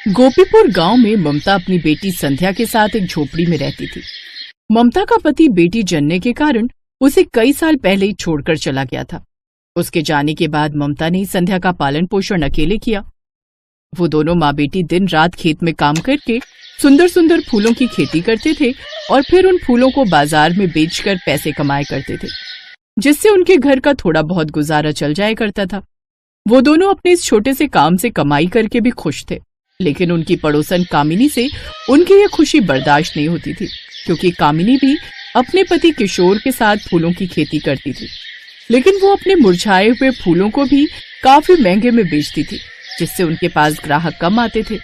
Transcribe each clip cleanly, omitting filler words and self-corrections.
गोपीपुर गांव में ममता अपनी बेटी संध्या के साथ एक झोपड़ी में रहती थी। ममता का पति बेटी जनने के कारण उसे कई साल पहले ही छोड़कर चला गया था। उसके जाने के बाद ममता ने संध्या का पालन पोषण अकेले किया। वो दोनों माँ बेटी दिन रात खेत में काम करके सुंदर सुंदर फूलों की खेती करते थे और फिर उन फूलों को बाजार में बेचकर पैसे कमाया करते थे, जिससे उनके घर का थोड़ा बहुत गुजारा चल जाया करता था। वो दोनों अपने इस छोटे से काम से कमाई करके भी खुश थे, लेकिन उनकी पड़ोसन कामिनी से उनकी ये खुशी बर्दाश्त नहीं होती थी, क्योंकि कामिनी भी अपने पति किशोर के साथ फूलों की खेती करती थी, लेकिन वो अपने मुरझाए हुए फूलों को भी काफी महंगे में बेचती थी, जिससे उनके पास ग्राहक कम आते थे।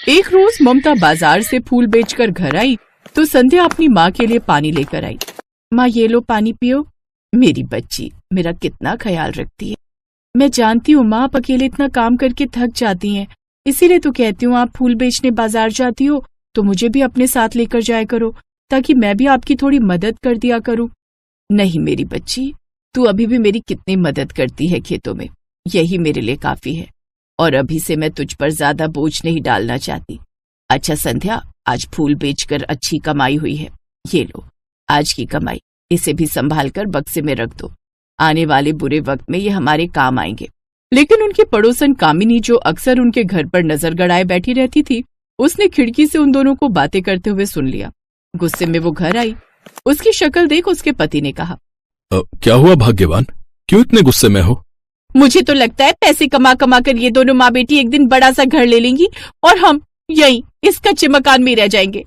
एक रोज ममता बाजार से फूल बेचकर घर आई तो संध्या अपनी माँ के लिए पानी लेकर आई। माँ, ये लो पानी पियो। मेरी बच्ची मेरा कितना ख्याल रखती है। मैं जानती हूँ माँ, आप अकेले इतना काम करके थक जाती हैं, इसीलिए तो कहती हूँ आप फूल बेचने बाजार जाती हो तो मुझे भी अपने साथ लेकर जाया करो, ताकि मैं भी आपकी थोड़ी मदद कर दिया करूँ। नहीं मेरी बच्ची, तू अभी भी मेरी कितनी मदद करती है खेतों में, यही मेरे लिए काफी है, और अभी से मैं तुझ पर ज्यादा बोझ नहीं डालना चाहती। अच्छा संध्या, आज फूल बेचकर अच्छी कमाई हुई है, ये लो आज की कमाई, इसे भी संभाल कर बक्से में रख दो, आने वाले बुरे वक्त में ये हमारे काम आएंगे। लेकिन उनकी पड़ोसन कामिनी, जो अक्सर उनके घर पर नजर गड़ाए बैठी रहती थी, उसने खिड़की से उन दोनों को बातें करते हुए सुन लिया। गुस्से में वो घर आई। उसकी शक्ल देख उसके पति ने कहा, क्या हुआ भाग्यवान, क्यों इतने गुस्से में हो? मुझे तो लगता है पैसे कमा कमा कर ये दोनों माँ बेटी एक दिन बड़ा सा घर ले लेंगी और हम यहीं इस कच्चे मकान में रह जाएंगे।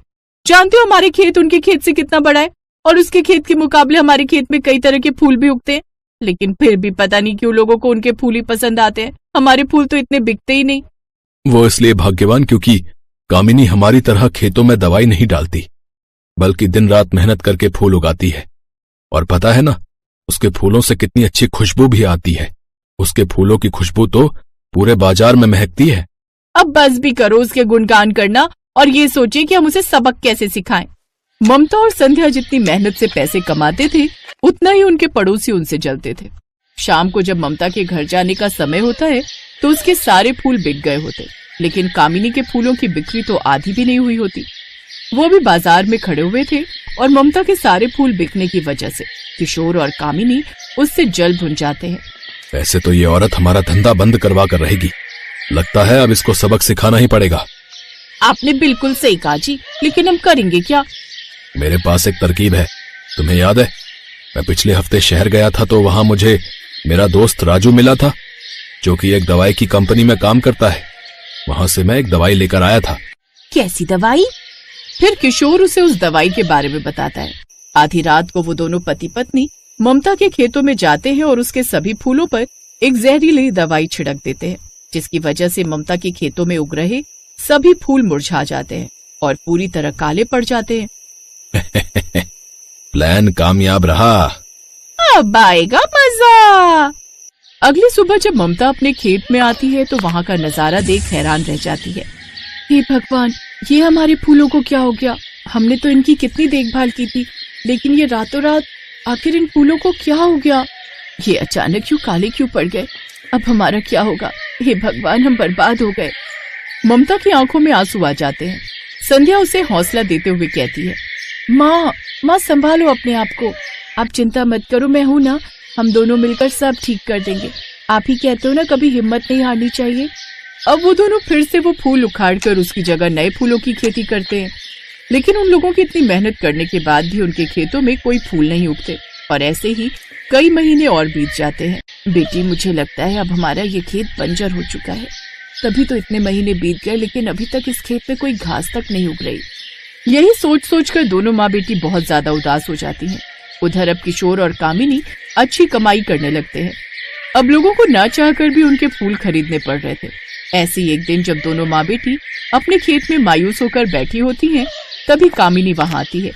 जानते हो हमारे खेत उनके खेत से कितना बड़ा है, और उसके खेत के मुकाबले हमारे खेत में कई तरह के फूल भी उगते हैं, लेकिन फिर भी पता नहीं क्यों लोगों को उनके फूल ही पसंद आते हैं। हमारे फूल तो इतने बिकते ही नहीं। वो इसलिए भाग्यवान क्योंकि कामिनी हमारी तरह खेतों में दवाई नहीं डालती, बल्कि दिन रात मेहनत करके फूल उगाती है। और पता है ना, उसके फूलों से कितनी अच्छी खुशबू भी आती है। उसके फूलों की खुशबू तो पूरे बाजार में महकती है। अब बस भी करो उसके गुणगान करना और ये सोचिए कि हम उसे सबक कैसे सिखाएं। ममता और संध्या जितनी मेहनत से पैसे कमाते थे, उतना ही उनके पड़ोसी उनसे जलते थे। शाम को जब ममता के घर जाने का समय होता है तो उसके सारे फूल बिक गए होते, लेकिन कामिनी के फूलों की बिक्री तो आधी भी नहीं हुई होती। वो भी बाजार में खड़े हुए थे और ममता के सारे फूल बिकने की वजह से किशोर और कामिनी उससे जल भुन जाते हैं। ऐसे तो ये औरत हमारा धंधा बंद करवा कर रहेगी। लगता है अब इसको सबक सिखाना ही पड़ेगा। आपने बिल्कुल सही कहा जी, लेकिन हम करेंगे क्या? मेरे पास एक तरकीब है। तुम्हें याद है, मैं पिछले हफ्ते शहर गया था तो वहां मुझे मेरा दोस्त राजू मिला था, जो कि एक दवाई की कंपनी में काम करता है। वहां से मैं एक दवाई लेकर आया था। कैसी दवाई? फिर किशोर उसे उस दवाई के बारे में बताता है। आधी रात को वो दोनों पति पत्नी ममता के खेतों में जाते हैं और उसके सभी फूलों पर एक जहरीली दवाई छिड़क देते हैं, जिसकी वजह से ममता के खेतों में उग रहे सभी फूल मुरझा जाते हैं और पूरी तरह काले पड़ जाते हैं। प्लान कामयाब रहा। अब आएगा मजा। अगली सुबह जब ममता अपने खेत में आती है तो वहाँ का नजारा देख हैरान रह जाती है। हे भगवान, ये हमारे फूलों को क्या हो गया? हमने तो इनकी कितनी देखभाल की थी, लेकिन ये रातों रात आखिर इन फूलों को क्या हो गया? ये अचानक क्यों काले क्यों पड़ गए? अब हमारा क्या होगा? हे भगवान, हम बर्बाद हो गए। ममता की आंखों में आंसू आ जाते हैं। संध्या उसे हौसला देते हुए कहती है, माँ संभालो अपने आप को, आप चिंता मत करो, मैं हूँ ना, हम दोनों मिलकर सब ठीक कर देंगे। आप ही कहते हो ना कभी हिम्मत नहीं हारनी चाहिए। अब वो दोनों फिर से वो फूल उखाड़ कर उसकी जगह नए फूलों की खेती करते हैं, लेकिन उन लोगों की इतनी मेहनत करने के बाद भी उनके खेतों में कोई फूल नहीं उगते और ऐसे ही कई महीने और बीत जाते हैं। बेटी, मुझे लगता है अब हमारा ये खेत बंजर हो चुका है। तभी तो इतने महीने बीत गए, लेकिन अभी तक इस खेत में कोई घास तक नहीं उग रही। यही सोच सोच कर दोनों माँ बेटी बहुत ज्यादा उदास हो जाती हैं। उधर अब किशोर और कामिनी अच्छी कमाई करने लगते हैं। अब लोगों को ना चाहकर भी उनके फूल खरीदने पड़ रहे थे। ऐसी एक दिन जब दोनों माँ बेटी अपने खेत में मायूस होकर बैठी होती हैं, तभी कामिनी वहाँ आती है।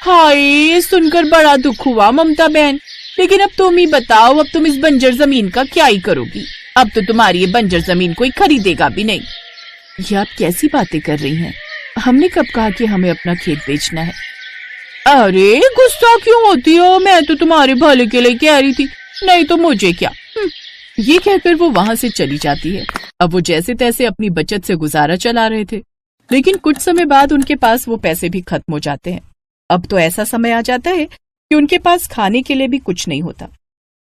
हाय, सुनकर बड़ा दुख हुआ ममता बहन, लेकिन अब तुम ही बताओ, अब तुम इस बंजर जमीन का क्या ही करोगी? अब तो तुम्हारी ये बंजर जमीन कोई खरीदेगा भी नहीं। ये आप कैसी बातें कर रही हैं? हमने कब कहा कि हमें अपना खेत बेचना है? अरे गुस्सा क्यों होती हो? मैं तो तुम्हारे भले के लिए कह रही थी, नहीं तो मुझे क्या। ये कहकर वो वहां से चली जाती है। अब वो जैसे तैसे अपनी बचत से गुजारा चला रहे थे, लेकिन कुछ समय बाद उनके पास वो पैसे भी खत्म हो जाते हैं। अब तो ऐसा समय आ जाता है कि उनके पास खाने के लिए भी कुछ नहीं होता।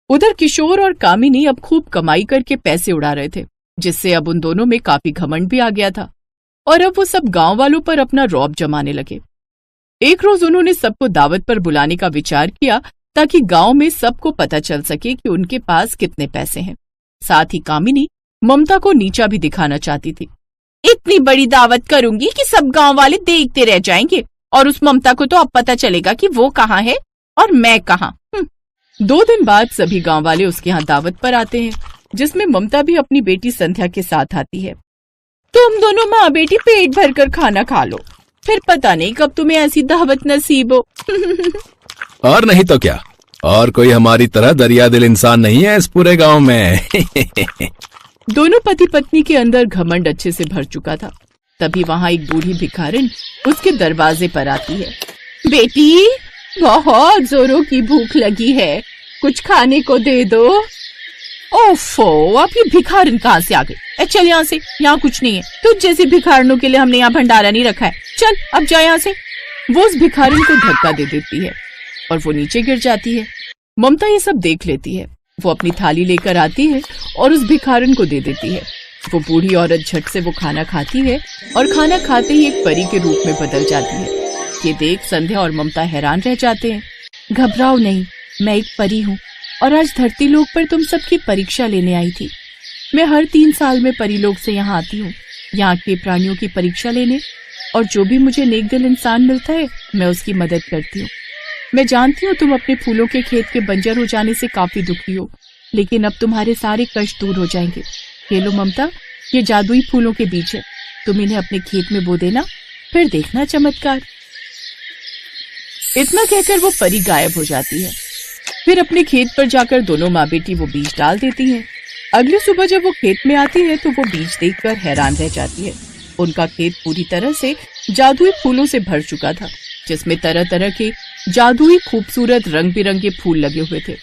उधर किशोर और कामिनी अब खूब कमाई करके पैसे उड़ा रहे थे, जिससे अब उन दोनों में काफी घमंड भी आ गया था और अब वो सब गांव वालों पर अपना रौब जमाने लगे। एक रोज उन्होंने सबको दावत पर बुलाने का विचार किया ताकि गांव में सबको पता चल सके कि उनके पास कितने पैसे हैं। साथ ही कामिनी ममता को नीचा भी दिखाना चाहती थी। इतनी बड़ी दावत करूंगी कि सब गांव वाले देखते रह जाएंगे और उस ममता को तो अब पता चलेगा कि वो कहाँ है और मैं कहाँ। 2 दिन बाद सभी गांव वाले उसके यहाँ दावत पर आते हैं, जिसमें ममता भी अपनी बेटी संध्या के साथ आती है। तुम दोनों माँ बेटी पेट भरकर खाना खा लो, फिर पता नहीं कब तुम्हें ऐसी दावत नसीब हो। और नहीं तो क्या, और कोई हमारी तरह दरिया दिल इंसान नहीं है इस पूरे गांव में। दोनों पति पत्नी के अंदर घमंड अच्छे से भर चुका था। तभी वहाँ एक बूढ़ी भिखारिन उसके दरवाजे पर आती है। बेटी, बहुत जोरों की भूख लगी है, कुछ खाने को दे दो। ओफो, अब ये भिखारिन कहाँ से आ गई? चल यहाँ से, यहाँ कुछ नहीं है। तुझ जैसे भिखारिनों के लिए हमने यहाँ भंडारा नहीं रखा है। चल अब जा यहाँ से। वो उस भिखारिन को धक्का दे देती है और वो नीचे गिर जाती है। ममता ये सब देख लेती है। वो अपनी थाली लेकर आती है और उस भिखारिन को दे देती है। वो बूढ़ी औरत झट से वो खाना खाती है और खाना खाते ही एक परी के रूप में बदल जाती है। ये देख संध्या और ममता हैरान रह जाते हैं। घबराओ नहीं, मैं एक परी हूँ और आज धरती लोक पर तुम सबकी परीक्षा लेने आई थी। मैं हर 3 साल में परीलोक से यहाँ आती हूँ, यहाँ के प्राणियों की परीक्षा लेने, और जो भी मुझे नेक दिल इंसान मिलता है मैं उसकी मदद करती हूँ। मैं जानती हूँ तुम अपने फूलों के खेत के बंजर हो जाने से काफी दुखी हो, लेकिन अब तुम्हारे सारे कष्ट दूर हो जाएंगे। ये लो ममता, ये जादुई फूलों के बीज है, तुम इन्हें अपने खेत में बो देना, फिर देखना चमत्कार। इतना कहकर वो परी गायब हो जाती है। फिर अपने खेत पर जाकर दोनों माँ बेटी वो बीज डाल देती हैं। अगली सुबह जब वो खेत में आती है तो वो बीज देखकर हैरान रह जाती है। उनका खेत पूरी तरह से जादुई फूलों से भर चुका था, जिसमें तरह तरह के जादुई खूबसूरत रंग बिरंगे फूल लगे हुए थे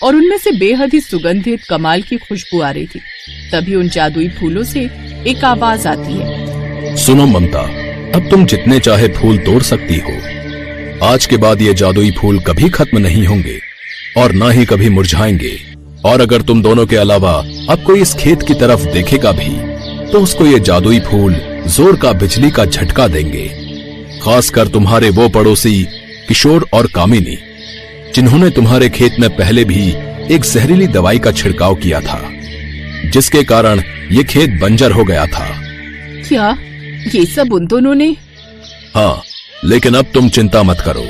और उनमें से बेहद ही सुगंधित कमाल की खुशबू आ रही थी। तभी उन जादुई फूलों से एक आवाज आती है। सुनो ममता, अब तुम जितने चाहे फूल तोड़ सकती हो। आज के बाद ये जादुई फूल कभी खत्म नहीं होंगे और ना ही कभी मुरझाएंगे। और अगर तुम दोनों के अलावा अब कोई इस खेत की तरफ देखेगा भी तो उसको ये जादुई फूल जोर का बिजली का झटका देंगे। खासकर तुम्हारे वो पड़ोसी किशोर और कामिनी, जिन्होंने तुम्हारे खेत में पहले भी एक जहरीली दवाई का छिड़काव किया था, जिसके कारण ये खेत बंजर हो गया था। क्या ये सब उन दोनों ने? हाँ, लेकिन अब तुम चिंता मत करो।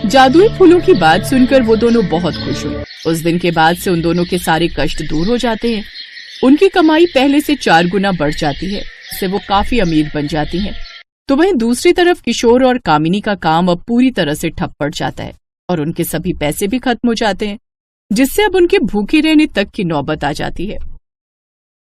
जादुई फूलों की बात सुनकर वो दोनों बहुत खुश हुए। उस दिन के बाद से उन दोनों के सारे कष्ट दूर हो जाते हैं। उनकी कमाई पहले से 4 गुना बढ़ जाती है, इससे वो काफी अमीर बन जाती हैं। तो वहीं दूसरी तरफ किशोर और कामिनी का काम अब पूरी तरह से ठप पड़ जाता है और उनके सभी पैसे भी खत्म हो जाते हैं, जिससे अब उनके भूखे रहने तक की नौबत आ जाती है।